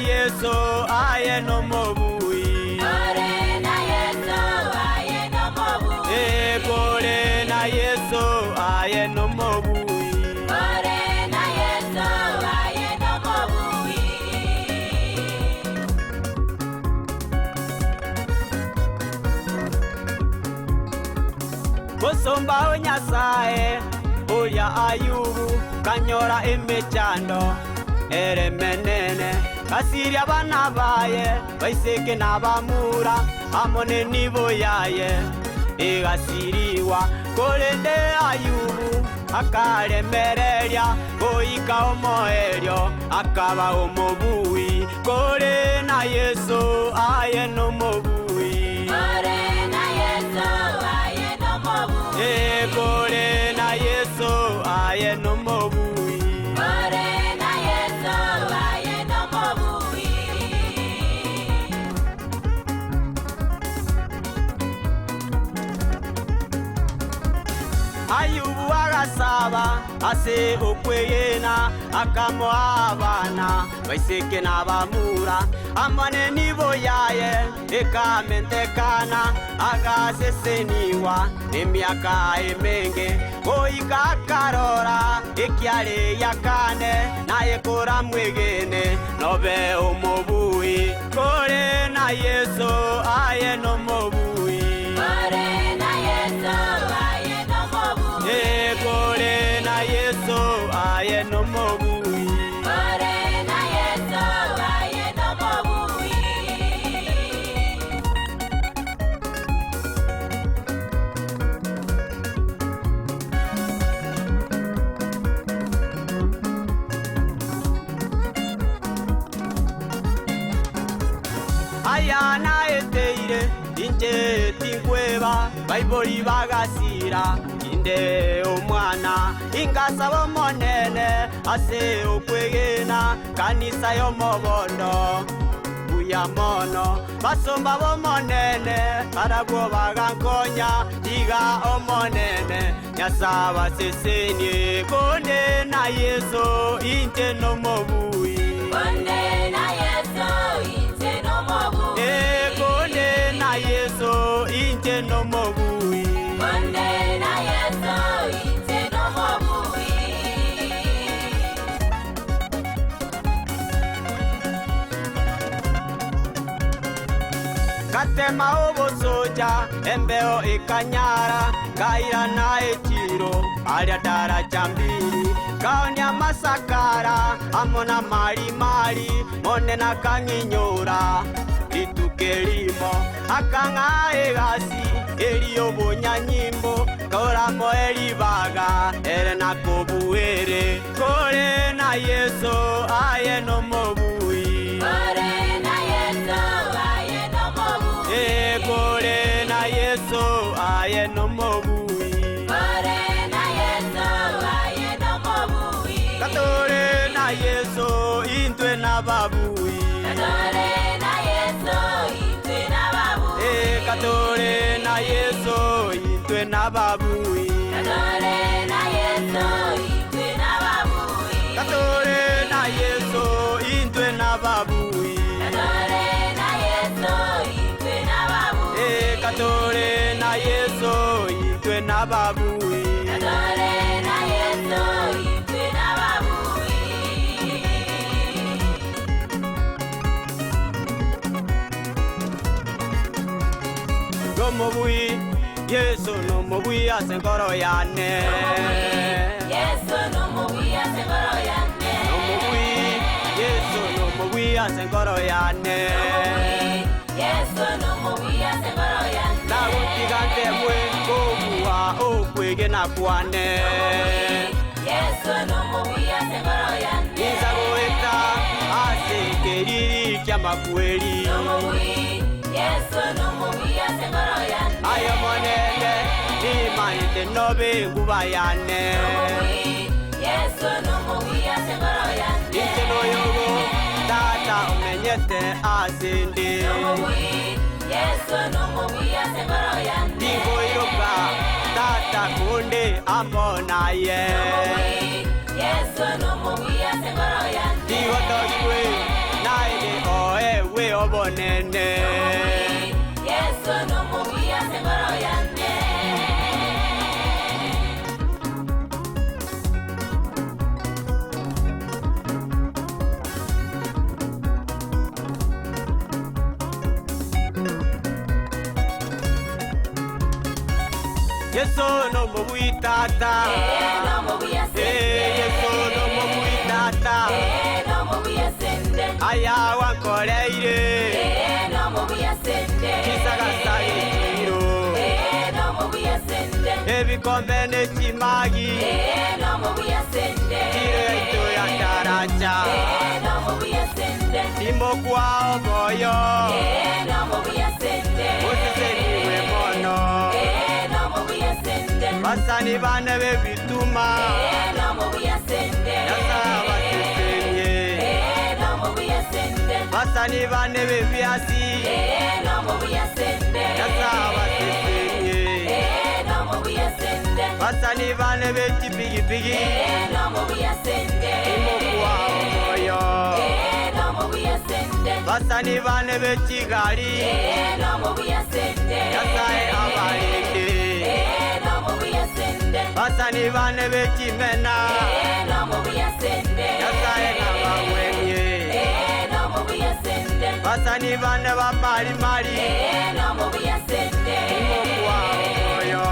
Yesu aye no mobui. Kore na Yesu aye no mobui. Kore na Yesu aye no mobui. Kore na Yesu aye no mobui. Musumba Nyasaye oya Ayubu kanyora emechando ere menene kasiria bana baye baiseke nabamura amone nibo yaye igasiriwa kolende Ayubu akaremereria goika omoerio akaba omobui kore na Yesu aye no mobui. Kore na Yesu aye no mobui. Kore na Yesu aye no mobui. Kore na Yesu aye no mobui. Ayubu agasaba ase okweyena akamo abana baiseke nabamura amane nibo yaye ekamentekana agaseseniwa emyaka emenge oika karora ekiare yakane naye kora mwegene nobe omobui kore na Yesu aye no mobui. Kore na Yesu aye no mobui. Kore na Yesu aye no mobui. Kore na Yesu aye no mobui. Ayana eteire inje tingweba baiboli bagasira inde omwana ingasaba monene ase okwegena kanisa yo mobondo buya mono basomba bo monene aragwo bagankonya iga omonene nyasaba sesenie konde na Yesu inte no mobui. Konde na Yesu inte no mobui. Konde na Yesu inte no mobui. Konde na Yesu inte no mobui. Katema obosoja embeo ikanyara gaira na echiro alia dara jambiri kaonya masakara amona mari mari monena kanginyora itukelimo akanga egasi elio bonya nyimbo kora moeli baga erena kobuere kore na Yesu aye no mobui. Kore na Yesu aye no mobui. Kore na Yesu aye no mobui. Kore na Yesu aye no mobui. Katore na Yesu intwe na babui. Katore na Yesu intwe na babui. Katore na Yesu intwe na babui. Katore na Yesu intwe na babui. Katore na Yesu intwe na babui. Katore na Yesu intwe na babui. Katore na Yesu intwe na babui. Katore na Yesu intwe na babui. No mobui Yesu no mobui asengoro yane. Yesu no mobui asengoro yane. No mobui Yesu no mobui asengoro yane. Yesu no mobui asengoro yane. Na utigante mwe kobuha okwege na kwane. Yesu no mobui asengoro yane. Izago kiriri kya makweli Nomubui, Yesu nomubui asengoro yane. Ayo monene ni manite nobe nguba yane Nomubui, Yesu nomubui asengoro yane. Ichino yogo tata umenyete asindi Nomubui, Yesu nomubui asengoro yane. Digo yoga tata kunde amonaye Nomubui, Yesu nomubui asengoro yane. Digo tokwe naide oe we obonene Yesu nomubui asengoro yane. Yesu no mubui tata Nomubui asengoro. Yesu no mubui tata Nomubui asengoro. Aya wankoleire Nomubui asengoro. Kisagasagi kiro Nomubui asengoro. Ebikombe n'ekimagi Nomubui asengoro. Kiro eito ya ndaraja Nomubui asengoro. Timo kwao moyo Nomubui asengoro. Osiseniwe mono Nomubui asengoro. Basani bane bebituma Nomubui asengoro. Yasa basisenye Nomubui asengoro. Basani bane bebiasi Nomubui asengoro. Yasa basisenye Nomubui asengoro. Basani bane bechipigipigi Nomubui asengoro. Timo kwao moyo Nomubui asengoro. Basani bane bechigali Nomubui asengoro. Yasae abaleke Nomubui asengoro. Basani bane bechimena Nomubui asengoro. Yasae nabawemye Nomubui asengoro. Basani bane bamali mali Nomubui asengoro. Timo kwao moyo